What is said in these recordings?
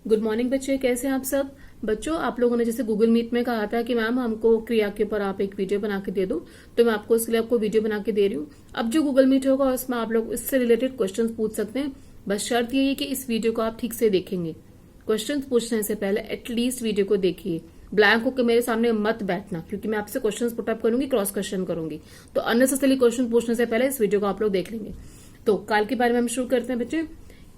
Good morning बच्चे, कैसे हैं आप सब। बच्चों, आप लोगों ने जैसे गूगल मीट में कहा था कि मैम हमको क्रिया के ऊपर आप एक वीडियो बना के दे दो, तो मैं आपको इसके लिए आपको वीडियो बना के दे रही हूँ। अब जो गूगल मीट होगा उसमें आप लोग इससे रिलेटेड क्वेश्चंस पूछ सकते हैं। बस शर्त यही है कि इस वीडियो को आप ठीक से देखेंगे। क्वेश्चंस पूछने से पहले एटलीस्ट वीडियो को देखिए। ब्लैंक होकर मेरे सामने मत बैठना, क्योंकि मैं आपसे क्वेश्चंस पुटअप करूंगी, क्रॉस क्वेश्चन करूंगी। तो अननेसेसरी क्वेश्चन पूछने से पहले इस वीडियो को आप लोग देख लेंगे। तो काल के बारे में हम शुरू करते हैं बच्चे।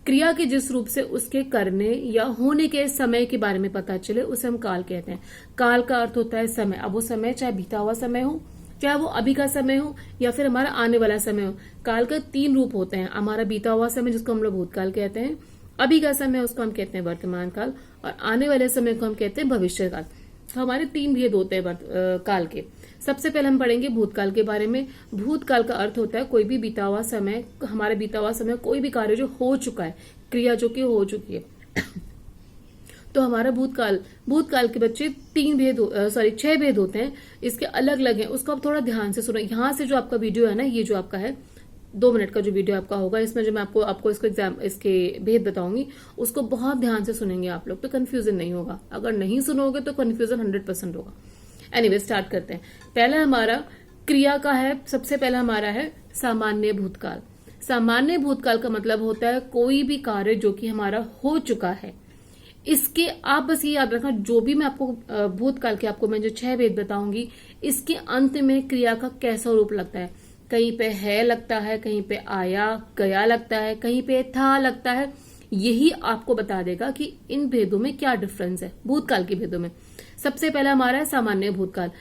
क्रिया के जिस रूप से उसके करने या होने के समय के बारे में पता चले उसे हम काल कहते हैं। काल का अर्थ होता है समय। अब वो समय चाहे बीता हुआ समय हो, चाहे वो अभी का समय हो, या फिर हमारा आने वाला समय हो। काल का 3 रूप होते हैं। हमारा बीता हुआ समय जिसको हम लोग भूतकाल कहते हैं, अभी का समय उसको हम कहते हैं वर्तमान काल, और आने वाले समय को हम कहते हैं भविष्य काल। तो हमारे 3 भेद होते हैं काल के। सबसे पहले हम पढ़ेंगे भूतकाल के बारे में। भूतकाल का अर्थ होता है कोई भी बीता हुआ समय, हमारा बीता हुआ समय, कोई भी कार्य जो हो चुका है, क्रिया जो कि हो चुकी है। तो हमारा भूतकाल के बच्चे 6 भेद होते हैं। इसके अलग अलग हैं, उसको आप थोड़ा ध्यान से सुनो। यहाँ से जो आपका वीडियो है ना, ये जो आपका है 2 मिनट का जो वीडियो आपका होगा, इसमें जो मैं आपको इसके भेद बताऊंगी, उसको बहुत ध्यान से सुनेंगे आप लोग, तो कंफ्यूजन नहीं होगा। अगर नहीं सुनोगे तो कंफ्यूजन 100% होगा। एनीवे, स्टार्ट करते हैं। पहला हमारा क्रिया का है। सबसे पहला हमारा है सामान्य भूतकाल। सामान्य भूतकाल का मतलब होता है कोई भी कार्य जो कि हमारा हो चुका है। इसके आप बस ये याद रखना, जो भी मैं आपको भूतकाल के आपको मैं जो 6 भेद बताऊंगी, इसके अंत में क्रिया का कैसा रूप लगता है। कहीं पे है लगता है, कहीं पे आया गया लगता है, कहीं पे था लगता है। यही आपको बता देगा कि इन भेदों में क्या डिफरेंस है, भूतकाल के भेदों में। सबसे पहला हमारा है सामान्य भूतकाल।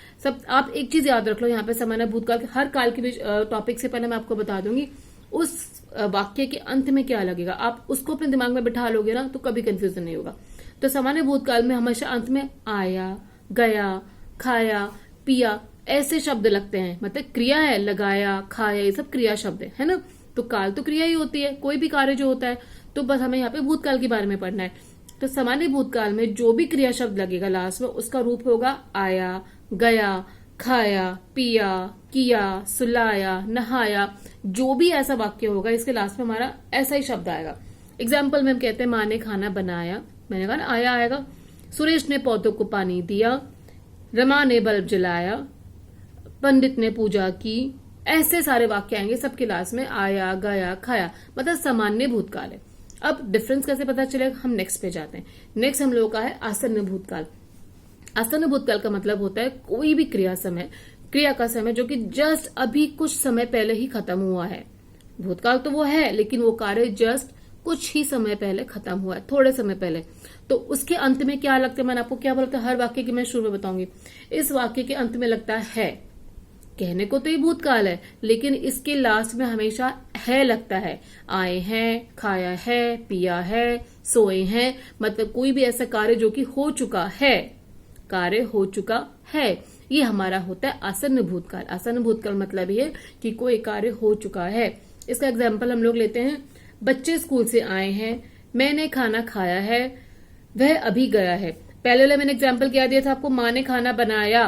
आप एक चीज याद रख लो, यहाँ पे सामान्य भूतकाल के हर काल के टॉपिक से पहले मैं आपको बता दूंगी उस वाक्य के अंत में क्या लगेगा। आप उसको अपने दिमाग में बिठा लोगे ना, तो कभी कंफ्यूजन नहीं होगा। तो सामान्य भूतकाल में हमेशा अंत में आया, गया, खाया, पिया ऐसे शब्द लगते हैं। मतलब क्रिया है, लगाया, खाया, ये सब क्रिया शब्द है ना। तो काल तो क्रिया ही होती है, कोई भी कार्य जो होता है। तो बस हमें यहाँ पे भूतकाल के बारे में पढ़ना है। तो सामान्य भूतकाल में जो भी क्रिया शब्द लगेगा लास्ट में, उसका रूप होगा आया, गया, खाया, पिया, किया, सुलाया, नहाया। जो भी ऐसा वाक्य होगा, इसके लास्ट में हमारा ऐसा ही शब्द आएगा। एग्जाम्पल में हम कहते हैं माँ ने खाना बनाया, मैंने कहा ना आया आएगा। सुरेश ने पौधों को पानी दिया, रमा ने बल्ब जलाया, पंडित ने पूजा की। ऐसे सारे वाक्य आएंगे, सबके लास्ट में आया, गया, खाया, मतलब सामान्य भूतकाल है। अब डिफरेंस कैसे पता चलेगा, हम नेक्स्ट पे जाते हैं। नेक्स्ट हम लोगों का है आसन्न भूतकाल। आसन्न भूतकाल का मतलब होता है कोई भी क्रिया का समय जो कि जस्ट अभी कुछ समय पहले ही खत्म हुआ है। भूतकाल तो वो है, लेकिन वो कार्य जस्ट कुछ ही समय पहले खत्म हुआ है, थोड़े समय पहले। तो उसके अंत में क्या लगता है, मैंने आपको क्या बोला था, हर वाक्य की मैं शुरू में बताऊंगी। इस वाक्य के अंत में लगता है। कहने को तो ये भूतकाल है, लेकिन इसके लास्ट में हमेशा है लगता है। आए हैं, खाया है, पिया है, सोए हैं, मतलब कोई भी ऐसा कार्य जो कि हो चुका है, कार्य हो चुका है, ये हमारा होता है आसन्न भूतकाल। आसन्न भूतकाल मतलब ये कि कोई कार्य हो चुका है। इसका एग्जाम्पल हम लोग लेते हैं। बच्चे स्कूल से आए हैं, मैंने खाना खाया है, वह अभी गया है। पहले वाले मैंने एग्जाम्पल क्या दिया था आपको, माँ ने खाना बनाया,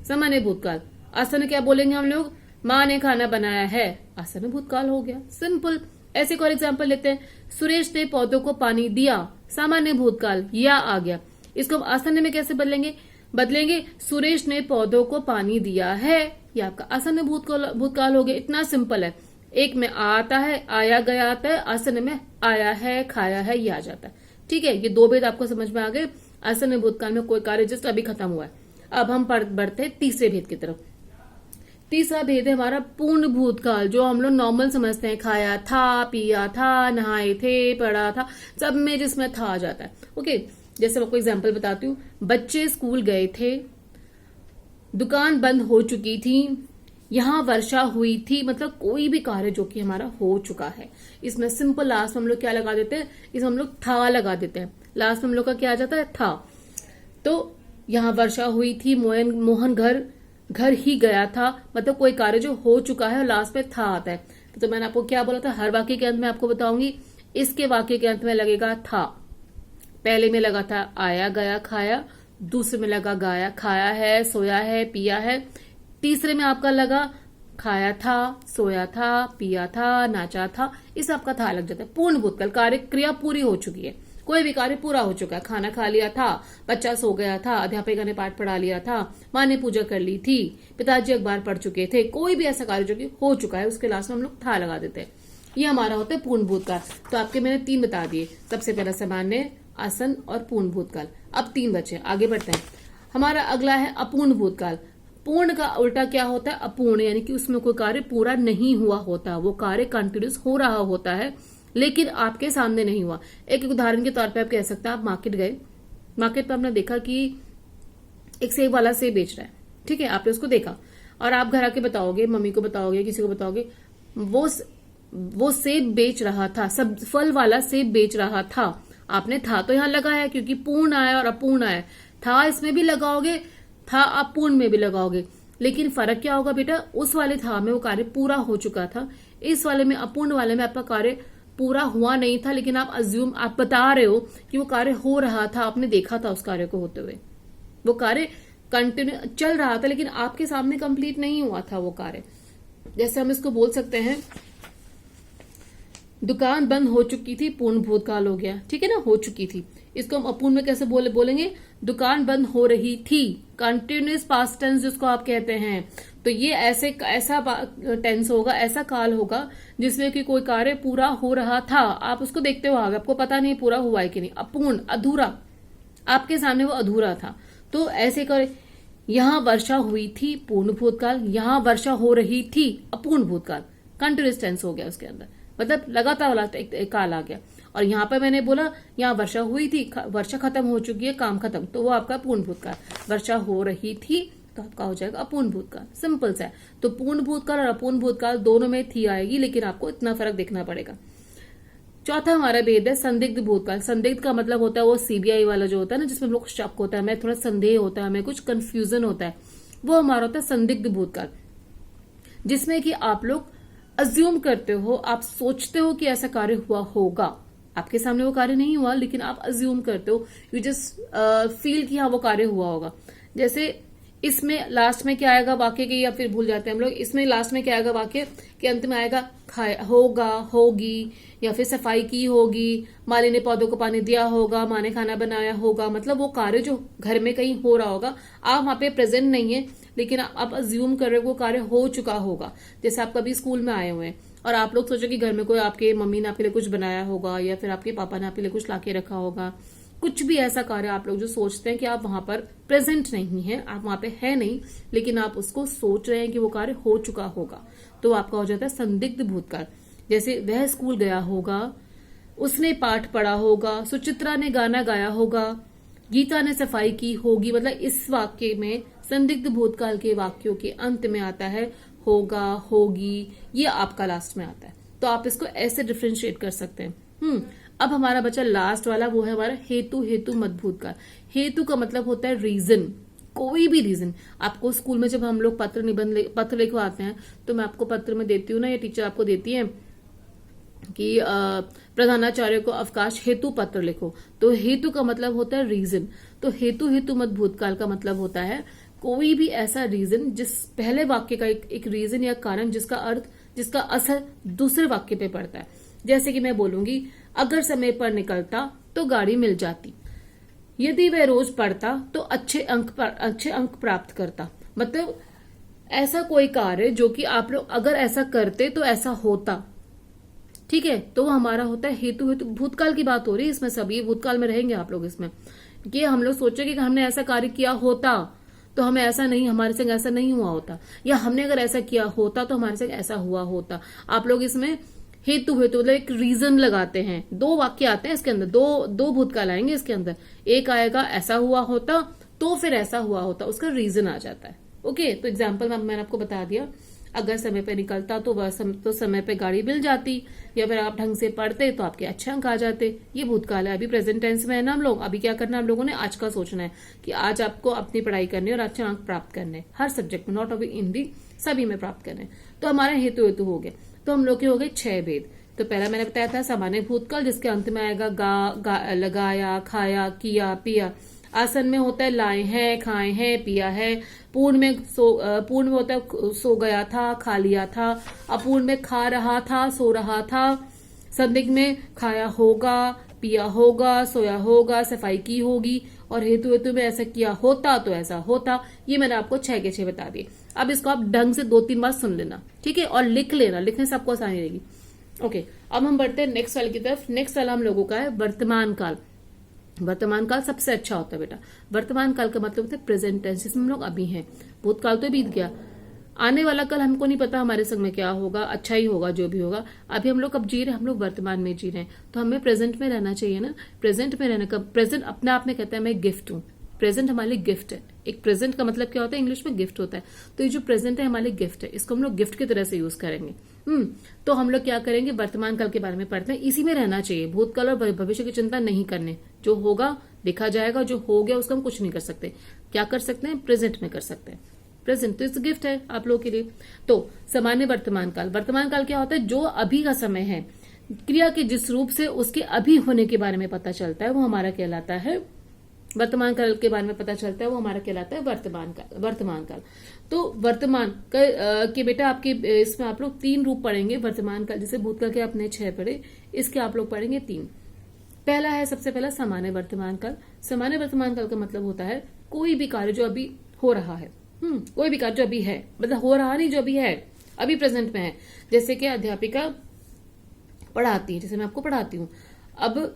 सामान्य भूतकाल। आसन्न क्या बोलेंगे हम लोग, माँ ने खाना बनाया है, आसन्न भूतकाल हो गया, सिंपल। ऐसे और एग्जाम्पल लेते हैं। सुरेश ने पौधों को पानी दिया, सामान्य भूतकाल, या आ गया। इसको हम आसन्न में कैसे बदलेंगे, सुरेश ने पौधों को पानी दिया है, यह आपका आसन्न भूतकाल हो गया। इतना सिंपल है। एक में आता है, आया गया आता है, आसन्न में आया है, खाया है, ये आ जाता है। ठीक है, ये 2 भेद आपको समझ में आ गए। आसन्न भूतकाल में कोई कार्य जस्ट अभी खत्म हुआ है। अब हम बढ़ते हैं तीसरे भेद की तरफ। तीसरा भेद है हमारा पूर्ण भूतकाल, जो हम लोग नॉर्मल समझते हैं। खाया था, पिया था, नहाए थे, पढ़ा था, सब में जिसमें था आ जाता है। ओके, जैसे मैं आपको एग्जांपल बताती हूँ। बच्चे स्कूल गए थे, दुकान बंद हो चुकी थी, यहाँ वर्षा हुई थी, मतलब कोई भी कार्य जो कि हमारा हो चुका है। इसमें सिंपल लास्ट में हम लोग क्या लगा देते हैं, इसमें हम लोग था लगा देते हैं। लास्ट में हम लोग का क्या आ जाता है, था। तो यहाँ वर्षा हुई थी, मोहन घर ही गया था, मतलब कोई कार्य जो हो चुका है और लास्ट में था आता है। तो मैंने आपको क्या बोला था, हर वाक्य के अंत में आपको बताऊंगी। इसके वाक्य के अंत में लगेगा था। पहले में लगा था आया, गया, खाया। दूसरे में लगा गाया, खाया है, सोया है, पिया है। तीसरे में आपका लगा खाया था, सोया था, पिया था, नाचा था। इस आपका था लग जाता है। पूर्ण भूतकाल, कार्य क्रिया पूरी हो चुकी है। कोई भी कार्य पूरा हो चुका है, खाना खा लिया था, बच्चा सो गया था, अध्यापिका ने पाठ पढ़ा लिया था, माँ ने पूजा कर ली थी, पिताजी अखबार पढ़ चुके थे, कोई भी ऐसा कार्य जो कि हो चुका है उसके लास्ट में हम लोग था लगा देते हैं। ये हमारा होता है पूर्ण भूतकाल। तो आपके मैंने 3 बता दिए, सबसे पहला सामान्य, आसन और पूर्ण भूतकाल। अब 3 बचे, आगे बढ़ते हैं। हमारा अगला है अपूर्ण भूतकाल। पूर्ण का उल्टा क्या होता है? अपूर्ण, यानी कि उसमें कोई कार्य पूरा नहीं हुआ होता, वो कार्य कंटिन्यूस हो रहा होता है लेकिन आपके सामने नहीं हुआ। एक उदाहरण के तौर पे आप कह सकते हैं, आप मार्केट गए, मार्केट पे आपने देखा कि एक सेब वाला सेब बेच रहा है, ठीक है, आपने उसको देखा और आप घर आके बताओगे, मम्मी को बताओगे, किसी को बताओगे, वो सेब बेच रहा था, सब फल वाला सेब बेच रहा था। आपने था तो यहां लगाया क्योंकि पूर्ण आया और अपूर्ण आया, था इसमें भी लगाओगे, था अपूर्ण में भी लगाओगे, लेकिन फर्क क्या होगा बेटा? उस वाले था में वो कार्य पूरा हो चुका था, इस वाले में, अपूर्ण वाले में आपका कार्य पूरा हुआ नहीं था, लेकिन आप बता रहे हो कि वो कार्य हो रहा था, आपने देखा था उस कार्य को होते हुए, वो कार्य कंटिन्यू चल रहा था लेकिन आपके सामने कंप्लीट नहीं हुआ था वो कार्य। जैसे हम इसको बोल सकते हैं, दुकान बंद हो चुकी थी, पूर्ण भूतकाल हो गया, ठीक है ना, हो चुकी थी। इसको हम अपूर्ण में कैसे बोलेंगे? दुकान बंद हो रही थी, कंटिन्यूस पास्ट टेंस जिसको आप कहते हैं। तो ये ऐसा टेंस होगा, ऐसा काल होगा जिसमें कि कोई कार्य पूरा हो रहा था, आप उसको देखते हो आगे, आपको पता नहीं पूरा हुआ है कि नहीं। अपूर्ण, अधूरा, आपके सामने वो अधूरा था। तो ऐसे कर, यहां वर्षा हुई थी, पूर्ण भूतकाल, यहां वर्षा हो रही थी, अपूर्ण भूतकाल, कंटिन्यूस टेंस हो गया उसके अंदर, मतलब लगातार वाला एक काल आ गया। और यहाँ पर मैंने बोला यहाँ वर्षा हुई थी, वर्षा खत्म हो चुकी है, काम खत्म, तो वो आपका पूर्ण भूतकाल। वर्षा हो रही थी तो आपका हो जाएगा अपूर्ण भूतकाल, सिंपल सा है। तो पूर्ण भूतकाल और अपूर्ण भूतकाल दोनों में थी आएगी, लेकिन आपको इतना फर्क देखना पड़ेगा। चौथा हमारा भेद है संदिग्ध भूतकाल। संदिग्ध का मतलब होता है वो सीबीआई वाला जो होता है ना, जिसमें लोग शक होता है, हमें थोड़ा संदेह होता है, हमें कुछ कंफ्यूजन होता है, वो हमारा होता है संदिग्ध भूतकाल, जिसमें कि आप लोग अज्यूम करते हो, आप सोचते हो कि ऐसा कार्य हुआ होगा, आपके सामने वो कार्य नहीं हुआ लेकिन आप अज्यूम करते हो, यू जस्ट फील कि हाँ वो कार्य हुआ होगा। जैसे इसमें लास्ट में क्या आएगा वाक्य के, या फिर भूल जाते हैं हम लोग, इसमें लास्ट में क्या आएगा वाक्य के अंत में आएगा होगा, होगी, या फिर सफाई की होगी, माली ने पौधों को पानी दिया होगा, माँ ने खाना बनाया होगा, मतलब वो कार्य जो घर में कहीं हो रहा होगा, आप वहां पे प्रेजेंट नहीं है लेकिन आप अज्यूम कर रहे हो वो कार्य हो चुका होगा। जैसे आप कभी स्कूल में आए हुए हैं और आप लोग सोचो कि घर में कोई आपके मम्मी ने आपके लिए कुछ बनाया होगा या फिर आपके पापा ने आपके लिए कुछ लाके रखा होगा, कुछ भी ऐसा कार्य आप लोग जो सोचते हैं कि आप वहां पर प्रेजेंट नहीं है, आप वहां पे है नहीं, लेकिन आप उसको सोच रहे हैं कि वो कार्य हो चुका होगा, तो आपका हो जाता है संदिग्ध भूतकाल। जैसे वह स्कूल गया होगा, उसने पाठ पढ़ा होगा, सुचित्रा ने गाना गाया होगा, गीता ने सफाई की होगी, मतलब इस वाक्य में संदिग्ध भूतकाल के वाक्यों के अंत में आता है होगा, होगी, ये आपका लास्ट में आता है। तो आप इसको ऐसे डिफ्रेंशिएट कर सकते हैं। अब हमारा बचा लास्ट वाला, वो है हमारा हेतु मत भूतकाल। हेतु का मतलब होता है रीजन, कोई भी रीजन। आपको स्कूल में जब हम लोग पत्र लिखवाते हैं तो मैं आपको पत्र में देती हूँ ना, या टीचर आपको देती है कि प्रधानाचार्य को अवकाश हेतु पत्र लिखो, तो हेतु का मतलब होता है रीजन। तो हेतु मत भूतकाल का मतलब होता है कोई भी ऐसा रीजन, जिस पहले वाक्य का एक रीजन या कारण जिसका असर दूसरे वाक्य पे पड़ता है। जैसे कि मैं बोलूंगी, अगर समय पर निकलता तो गाड़ी मिल जाती, यदि वह रोज पढ़ता तो अच्छे अंक प्राप्त करता। मतलब ऐसा कोई कार्य जो कि आप लोग अगर ऐसा करते तो ऐसा होता, ठीक है, तो वो हमारा होता है हेतु भूतकाल की बात हो रही है इसमें, सभी भूतकाल में रहेंगे आप लोग इसमें, कि हम लोग सोचेंगे कि हमने ऐसा कार्य किया होता तो हमें ऐसा नहीं, हमारे संग ऐसा नहीं हुआ होता, या हमने अगर ऐसा किया होता तो हमारे संग ऐसा हुआ होता। आप लोग इसमें हेतु मतलब एक रीजन लगाते हैं। 2 वाक्य आते हैं इसके अंदर, दो भूतकाल आएंगे इसके अंदर, एक आएगा ऐसा हुआ होता तो फिर ऐसा हुआ होता, उसका रीजन आ जाता है। ओके, तो एग्जाम्पल मैंने आपको बता दिया, अगर समय पे निकलता तो समय पे गाड़ी मिल जाती, या फिर आप ढंग से पढ़ते तो आपके अच्छे अंक आ जाते। ये भूतकाल है, अभी प्रेजेंट टेंस में है ना हम लोग। अभी क्या करना है हम लोगों ने, आज का सोचना है कि आज आपको अपनी पढ़ाई करनी है और अच्छे अंक प्राप्त करने, हर सब्जेक्ट में, नॉट ओनली हिंदी, सभी में प्राप्त करने। तो हमारा हेतु हो गया। तो हम लोग के हो गए 6 भेद। तो पहला मैंने बताया था सामान्य भूतकाल, जिसके अंत में आएगा लगाया, खाया, किया, पिया। आसन में होता है लाए हैं, खाए हैं, पिया है। पूर्ण में होता है सो गया था, खा लिया था। अपूर्ण में खा रहा था, सो रहा था। संदिग्ध में खाया होगा, पिया होगा, सोया होगा, सफाई की होगी, और हेतु हेतु में ऐसा किया होता तो ऐसा होता। ये मैंने आपको 6 के 6 बता दिए। अब इसको आप ढंग से 2-3 बार सुन लेना, ठीक है, और लिख लेना, लिखने से आपको आसानी रहेगी। ओके, अब हम बढ़ते हैं नेक्स्ट वाले की तरफ। नेक्स्ट वाला हम लोगों का है वर्तमान काल। वर्तमान काल सबसे अच्छा होता है बेटा। वर्तमान काल का मतलब होता है प्रेजेंट टेंस, जिसमें हम लोग अभी हैं। भूतकाल तो बीत गया, आने वाला कल हमको नहीं पता हमारे संग में क्या होगा, अच्छा ही होगा जो भी होगा। अभी हम लोग अब जी रहे हैं, हम लोग वर्तमान में जी रहे हैं, तो हमें प्रेजेंट में रहना चाहिए ना। प्रेजेंट में रहने का, प्रेजेंट अपने आप में कहता है मैं गिफ्ट हूँ। प्रेजेंट हमारे लिए गिफ्ट है। एक प्रेजेंट का मतलब क्या होता है, इंग्लिश में गिफ्ट होता है। तो ये जो प्रेजेंट है हमारे लिए गिफ्ट है, इसको हम लोग गिफ्ट की तरह से यूज करेंगे। तो हम लोग क्या करेंगे, वर्तमान काल के बारे में पढ़ते हैं। इसी में रहना चाहिए, भूतकाल और भविष्य की चिंता नहीं करने। जो होगा देखा जाएगा, जो हो गया उसका हम कुछ नहीं कर सकते। क्या कर सकते हैं, प्रेजेंट में कर सकते हैं। प्रेजेंट तो इस गिफ्ट है आप लोगों के लिए। तो सामान्य वर्तमान काल। वर्तमान काल क्या होता है, जो अभी का समय है, क्रिया के जिस रूप से उसके अभी होने के बारे में पता चलता है वो हमारा कहलाता है वर्तमान काल। के बारे में पता चलता है वो हमारा कहलाता है वर्तमान काल। वर्तमान काल तो वर्तमान के बेटा आपके इसमें आप लोग 3 रूप पढ़ेंगे वर्तमान काल। जैसे भूतकाल के आपने 6 पढ़े, इसके आप लोग पढ़ेंगे 3। पहला है सबसे पहला सामान्य वर्तमान काल। सामान्य वर्तमान काल का मतलब होता है कोई भी कार्य जो अभी हो रहा है, कोई भी कार्य जो अभी है, मतलब हो रहा नहीं, जो अभी है, अभी प्रेजेंट में है। जैसे कि अध्यापिका पढ़ाती है, जैसे मैं आपको पढ़ाती हूँ। अब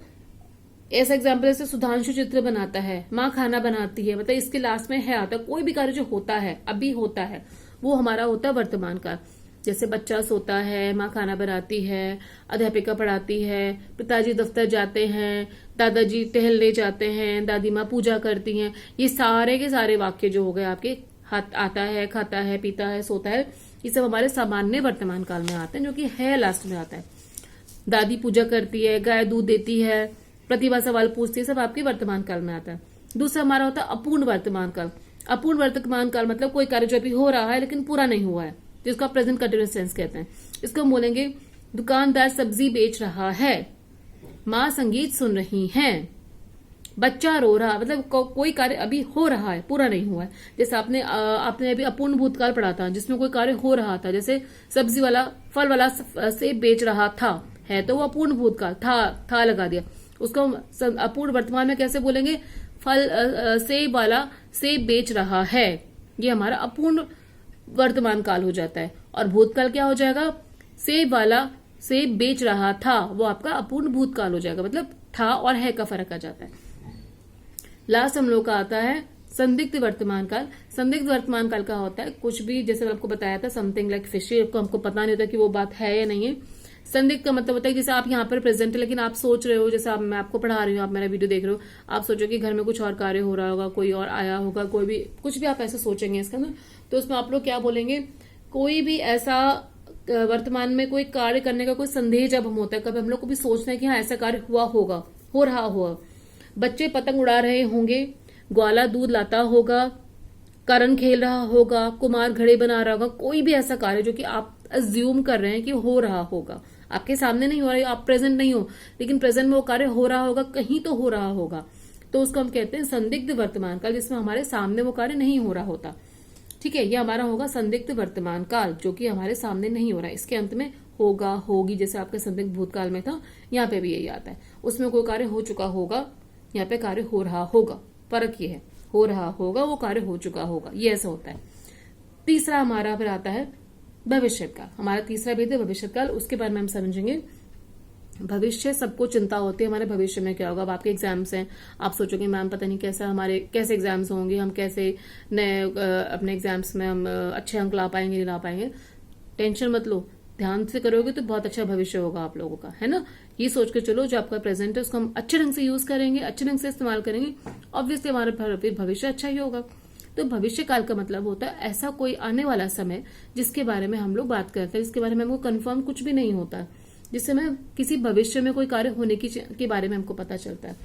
ऐसा एग्जाम्पल, जैसे सुधांशु चित्र बनाता है, माँ खाना बनाती है, मतलब इसके लास्ट में है आता। कोई भी कार्य जो होता है, अभी होता है, वो हमारा होता है वर्तमान काल। जैसे बच्चा सोता है, माँ खाना बनाती है, अध्यापिका पढ़ाती है, पिताजी दफ्तर जाते हैं, दादाजी टहलने जाते हैं, दादी माँ पूजा करती हैं। ये सारे के सारे वाक्य जो हो गए आपके, हाथ आता है, खाता है, पीता है, सोता है, ये सब हमारे सामान्य वर्तमान काल में आते हैं, जो कि है लास्ट में आता है। दादी पूजा करती है, गाय दूध देती है, प्रतिभा सवाल पूछती है, सब आपके वर्तमान काल में आता है। दूसरा हमारा होता है अपूर्ण वर्तमान काल। अपूर्ण वर्तमान काल मतलब कोई कार्य जो अभी हो रहा है लेकिन पूरा नहीं हुआ है, जिसको आप प्रेजेंट कंटिन्यूअस टेंस कहते हैं। इसको हम बोलेंगे दुकानदार सब्जी बेच रहा है, माँ संगीत सुन रही हैं, बच्चा रो रहा, मतलब कोई कार्य अभी हो रहा है, पूरा नहीं हुआ है। जैसे आपने अभी अपूर्ण भूतकाल पढ़ा था, जिसमें कोई कार्य हो रहा था। जैसे सब्जी वाला, फल वाला सेब बेच रहा था, है तो वो अपूर्ण भूतकाल, था लगा दिया। उसको अपूर्ण वर्तमान में कैसे बोलेंगे, फल सेब वाला सेब बेच रहा है, ये हमारा अपूर्ण वर्तमान काल हो जाता है। और भूतकाल क्या हो जाएगा, सेब वाला सेब बेच रहा था, वो आपका अपूर्ण भूतकाल हो जाएगा। मतलब था और है का फर्क आ जाता है। लास्ट हम लोग का आता है संदिग्ध वर्तमान काल। संदिग्ध वर्तमान काल का होता है कुछ भी, जैसे मैं आपको बताया था, समथिंग लाइक फिशी, को हमको पता नहीं होता कि वो बात है या नहीं है। संदिग्ध का मतलब होता है जैसे आप यहाँ पर प्रेजेंट है लेकिन आप सोच रहे हो, जैसे मैं आपको पढ़ा रही हूँ, आप मेरा वीडियो देख रहे हो, आप सोचो कि घर में कुछ और कार्य हो रहा होगा, कोई और आया होगा, कोई भी कुछ भी आप ऐसे सोचेंगे इसका ना, तो उसमें आप लोग क्या बोलेंगे, कोई भी ऐसा वर्तमान में कोई कार्य करने का कोई संदेह जब हम होता है, कभी हम लोग को भी सोचना है कि हाँ ऐसा कार्य हुआ होगा, हो रहा होगा। बच्चे पतंग उड़ा रहे होंगे, ग्वाला दूध लाता होगा, करण खेल रहा होगा, कुमार घड़े बना रहा होगा। कोई भी ऐसा कार्य जो कि आप अज्यूम कर रहे हैं कि हो रहा होगा, आपके सामने नहीं हो रहा है, आप प्रेजेंट नहीं हो, लेकिन प्रेजेंट में वो कार्य हो रहा होगा, कहीं तो हो रहा होगा, तो उसको हम कहते हैं संदिग्ध वर्तमान काल, जिसमें हमारे सामने वो कार्य नहीं हो रहा होता। ठीक है, ये हमारा होगा संदिग्ध वर्तमान काल, जो कि हमारे सामने नहीं हो रहा है। इसके अंत में होगा, होगी, जैसे आपके संदिग्ध भूतकाल में था, यहाँ पे भी यही आता है। उसमें कोई कार्य हो चुका होगा, यहाँ पे कार्य हो रहा होगा। फर्क ये है, हो रहा होगा, वो कार्य हो चुका होगा, ये ऐसा होता है। तीसरा हमारा फिर आता है भविष्य काल। हमारा तीसरा भेद है भविष्य काल। उसके बारे में हम समझेंगे। भविष्य, सबको चिंता होती है हमारे भविष्य में क्या होगा। अब आपके एग्जाम्स हैं, आप सोचोगे मैम पता नहीं कैसा हमारे कैसे एग्जाम्स होंगे, हम कैसे नए अपने एग्जाम्स में हम अच्छे अंक ला पाएंगे, नहीं ला पाएंगे। टेंशन मत लो, ध्यान से करोगे तो बहुत अच्छा भविष्य होगा आप लोगों का, है ना। ये सोच के चलो, जो आपका प्रेजेंट है उसको हम अच्छे ढंग से यूज करेंगे, अच्छे ढंग से इस्तेमाल करेंगे, ऑब्वियसली हमारा भविष्य अच्छा ही होगा। तो भविष्य काल का मतलब होता है ऐसा कोई आने वाला समय जिसके बारे में हम लोग बात करते हैं, जिसके बारे में हमको कंफर्म कुछ भी नहीं होता, जिससे में किसी भविष्य में कोई कार्य होने के बारे में हमको पता चलता है।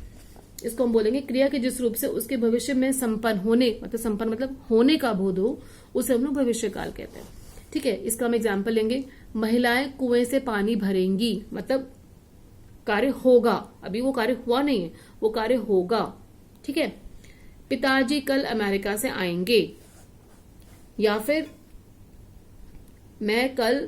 इसको हम बोलेंगे क्रिया के जिस रूप से उसके भविष्य में संपन्न होने, मतलब होने का बोध हो, उसे हम लोग भविष्य काल कहते हैं। ठीक है, इसका हम एग्जाम्पल लेंगे। महिलाएं कुएं से पानी भरेंगी, मतलब कार्य होगा, अभी वो कार्य हुआ नहीं है, वो कार्य होगा। ठीक है, पिताजी कल अमेरिका से आएंगे, या फिर मैं कल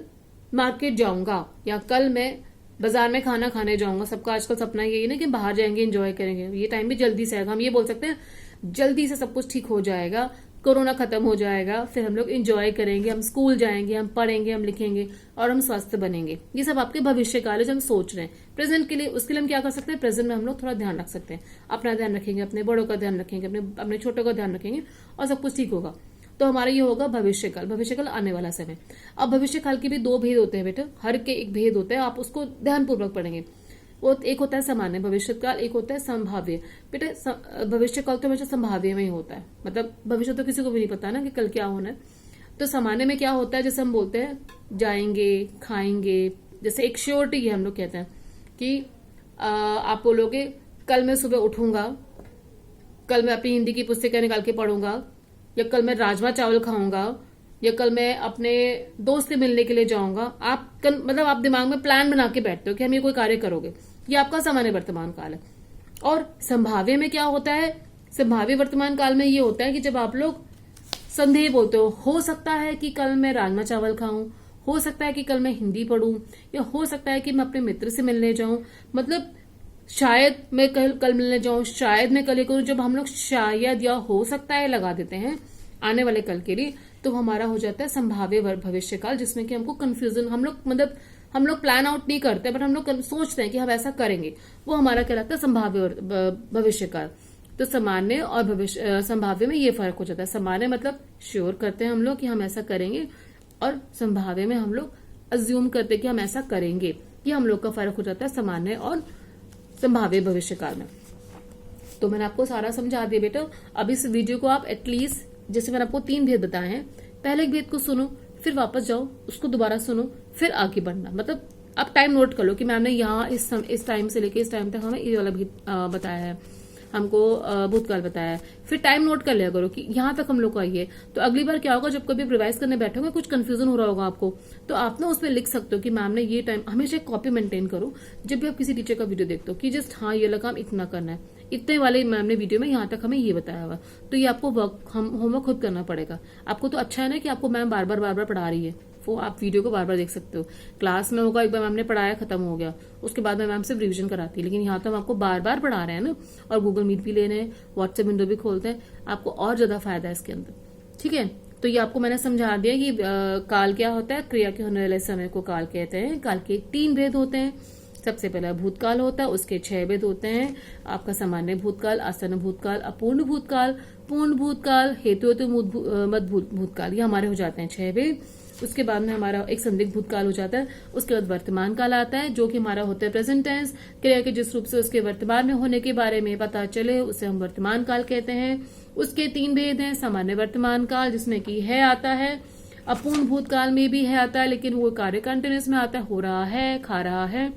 मार्केट जाऊंगा, या कल मैं बाजार में खाना खाने जाऊंगा, सबका आजकल सपना यही ना कि बाहर जाएंगे एंजॉय करेंगे। ये टाइम भी जल्दी से आएगा, हम ये बोल सकते हैं जल्दी से सब कुछ ठीक हो जाएगा, कोरोना खत्म हो जाएगा, फिर हम लोग एंजॉय करेंगे, हम स्कूल जाएंगे, हम पढ़ेंगे, हम लिखेंगे और हम स्वस्थ बनेंगे। ये सब आपके भविष्य काल है जो हम सोच रहे हैं। प्रेजेंट के लिए, उसके लिए हम क्या कर सकते हैं, प्रेजेंट में हम लोग थोड़ा ध्यान रख सकते हैं, अपना ध्यान रखेंगे, अपने बड़ों का ध्यान रखेंगे, अपने छोटों का ध्यान रखेंगे और सब कुछ ठीक होगा। तो हमारा ये होगा भविष्य काल, भविष्य काल आने वाला समय। अब भविष्य काल के भी दो भेद होते हैं बेटा, हर के एक भेद होता है, आप उसको ध्यानपूर्वक पढ़ेंगे। वो एक होता है सामान्य भविष्य काल, एक होता है संभाव्य। बेटा भविष्य काल तो हमेशा संभाव्य में ही होता है, मतलब भविष्य तो किसी को भी नहीं पता ना कि कल क्या होना है। तो सामान्य में क्या होता है, जैसे हम बोलते हैं जाएंगे, खाएंगे, जैसे एक श्योरिटी है, हम लोग कहते हैं कि आप बोलोगे कल मैं सुबह उठूंगा, कल मैं अपनी हिंदी की पुस्तकें निकाल के पढ़ूंगा, या कल मैं राजमा चावल खाऊंगा, या कल मैं अपने दोस्त से मिलने के लिए जाऊंगा। मतलब आप दिमाग में प्लान बना के बैठते हो कि हम ये कोई कार्य करोगे। ये आपका सामान्य वर्तमान काल है। और संभाव्य में क्या होता है, संभाव्य वर्तमान काल में ये होता है कि जब आप लोग संदेह बोलते हो सकता है कि कल मैं राजमा चावल खाऊं, हो सकता है कि कल मैं हिंदी पढ़ूं, या हो सकता है कि मैं अपने मित्र से मिलने जाऊं, मतलब शायद मैं कल मिलने जाऊं, शायद मैं कल ये करूं। जब हम लोग शायद या हो सकता है लगा देते हैं आने वाले कल के लिए, तो हमारा हो जाता है संभाव्य भविष्य काल, जिसमें कि हमको कंफ्यूजन, हम लोग प्लान आउट नहीं करते बट हम लोग सोचते हैं कि हम ऐसा करेंगे, वो हमारा कहलाता है संभाव्य भविष्य काल। तो सामान्य और भविष्य संभाव्य में ये फर्क हो जाता है। सामान्य मतलब श्योर करते हैं हम लोग कि हम ऐसा करेंगे, और संभाव्य में हम लोग अज्यूम करते हैं कि हम ऐसा करेंगे। ये हम लोग का फर्क हो जाता है सामान्य और संभाव्य भविष्य काल में। तो मैंने आपको सारा समझा दिया बेटा। अब इस वीडियो को आप एटलीस्ट, जैसे मैंने आपको 3 भेद बताए हैं, पहले एक भेद को सुनो, फिर वापस जाओ, उसको दोबारा सुनो, फिर आगे बढ़ना। मतलब आप टाइम नोट कर लो कि मैम ने यहाँ इस टाइम से लेके इस टाइम तक हमें ये वाला भेद बताया है, हमको भूतकाल बताया है। फिर टाइम नोट कर लिया करो कि यहाँ तक हम लोग को आई है। तो अगली बार क्या होगा, जब कभी रिवाइज करने बैठोगे, कुछ कंफ्यूजन हो रहा होगा आपको, तो आप ना उसमें लिख सकते हो कि मैम ने ये टाइम, हमेशा एक कॉपी मेंटेन करो जब भी आप किसी टीचर का वीडियो देखते हो कि जस्ट हाँ ये लगा, इतना करना है, इतने वाले मैम ने वीडियो में यहाँ तक हमें ये बताया हुआ। तो ये आपको होमवर्क खुद करना पड़ेगा। आपको तो अच्छा है ना कि आपको मैम बार बार पढ़ा रही है, वो आप वीडियो को बार बार देख सकते हो। क्लास में होगा एक बार मैम ने पढ़ाया, खत्म हो गया, उसके बाद में मैम सिर्फ रिवीजन कराती है। लेकिन यहाँ तो हम आपको बार बार पढ़ा रहे हैं ना, और गूगल मीट भी ले रहे हैं, व्हाट्सएप विंडो भी खोलते हैं, आपको और ज्यादा फायदा है इसके अंदर। ठीक है, तो ये आपको मैंने समझा दिया कि काल क्या होता है, क्रिया के होने वाले समय को काल कहते हैं। काल के 3 भेद होते हैं। सबसे पहला भूतकाल होता है, उसके 6 भेद होते हैं। आपका सामान्य भूतकाल, आसन्न भूतकाल, अपूर्ण भूतकाल, पूर्ण भूतकाल, हेतु मत भूतकाल, ये हमारे हो जाते हैं 6 भेद। उसके बाद में हमारा एक संदिग्ध भूतकाल हो जाता है। उसके बाद वर्तमान काल आता है, जो कि हमारा होता है प्रेजेंट टेंस। क्रिया के जिस रूप से उसके वर्तमान में होने के बारे में पता चले उसे हम वर्तमान काल कहते हैं। उसके 3 भेद हैं, सामान्य वर्तमान काल जिसमें कि है आता है, अपूर्ण भूतकाल में भी है आता है लेकिन वो कार्य कंटिन्यूस में आता है, हो रहा है, खा रहा है।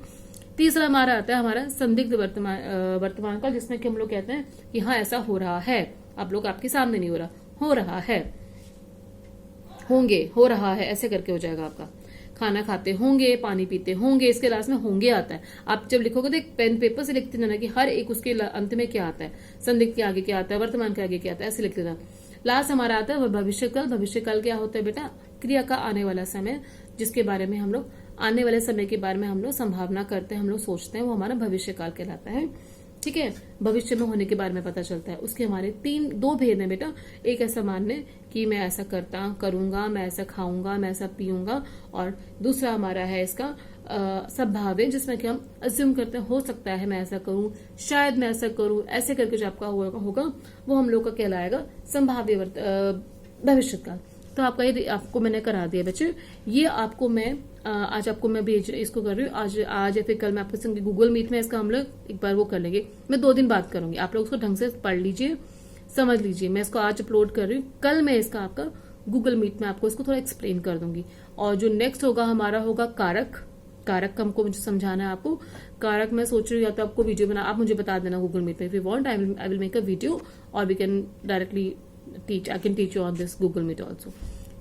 तीसरा हमारा आता है हमारा संदिग्ध वर्तमान काल, जिसमें कि हम लोग कहते हैं कि हाँ ऐसा हो रहा है, आप लोग आपके सामने नहीं हो रहा, हो रहा है, होंगे, हो रहा है, ऐसे करके हो जाएगा आपका। खाना खाते होंगे, पानी पीते होंगे, इसके लास्ट में होंगे आता है। आप जब लिखोगे तो एक पेन पेपर से लिखते जाना कि हर एक उसके अंत में क्या आता है, संदिग्ध के आगे क्या आता है, वर्तमान के आगे क्या आता है, ऐसे लिखते जाना। लास्ट हमारा आता है भविष्य काल। भविष्य काल क्या होता है बेटा, क्रिया का आने वाला समय, जिसके बारे में हम लोग आने वाले समय के बारे में हम लोग संभावना करते हैं, हम लोग सोचते हैं, वो हमारा भविष्य काल कहलाता है। ठीक है, भविष्य में होने के बारे में पता चलता है। उसके हमारे 2 भेद हैं बेटा। एक है सामान्य कि मैं ऐसा करूंगा, मैं ऐसा खाऊंगा, मैं ऐसा पीऊंगा, और दूसरा हमारा है इसका संभाव्य, जिसमें कि हम अज्यूम करते हैं हो सकता है मैं ऐसा करूं, शायद मैं ऐसा करूं, ऐसे करके जो आपका होगा वो हम लोग का कहलाएगा संभाव्य भविष्य काल। तो आपका ये आपको मैंने करा दिया बच्चे। ये आपको मैं आज आपको मैं इसको कर रही हूँ, आज या फिर कल मैं आपके संग गूगल मीट में इसका हम लोग एक बार वो कर लेंगे। मैं 2 दिन बात करूंगी, आप लोग उसको ढंग से पढ़ लीजिए, समझ लीजिए। मैं इसको आज अपलोड कर रही हूँ, कल मैं इसका आपका गूगल मीट में आपको इसको थोड़ा एक्सप्लेन कर दूंगी। और जो नेक्स्ट होगा हमारा होगा कारक का हमको मुझे समझाना है आपको। कारक मैं सोच रही हूँ या तो आपको वीडियो बना, आप मुझे बता देना गूगल मीट में, if you want I will make a video और we can directly I can teach you on this Google Meet also.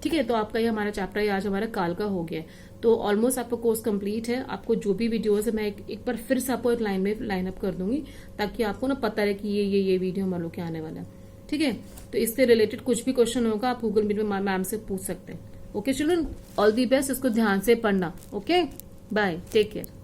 ठीक है, तो आपका ये हमारा चैप्टर है आज हमारा काल का हो गया है। तो ऑलमोस्ट आपका कोर्स कंप्लीट है। आपको जो भी वीडियोस है मैं एक बार फिर से आपको एक लाइन में लाइन अप कर दूंगी, ताकि आपको ना पता रहे कि ये वीडियो हमारे लोग के आने वाला है। ठीक है, तो इससे रिलेटेड कुछ भी क्वेश्चन होगा आप गूगल मीट में मैम से पूछ सकते हैं। Okay children, all the best, इसको ध्यान से पढ़ना। Okay, bye, take care.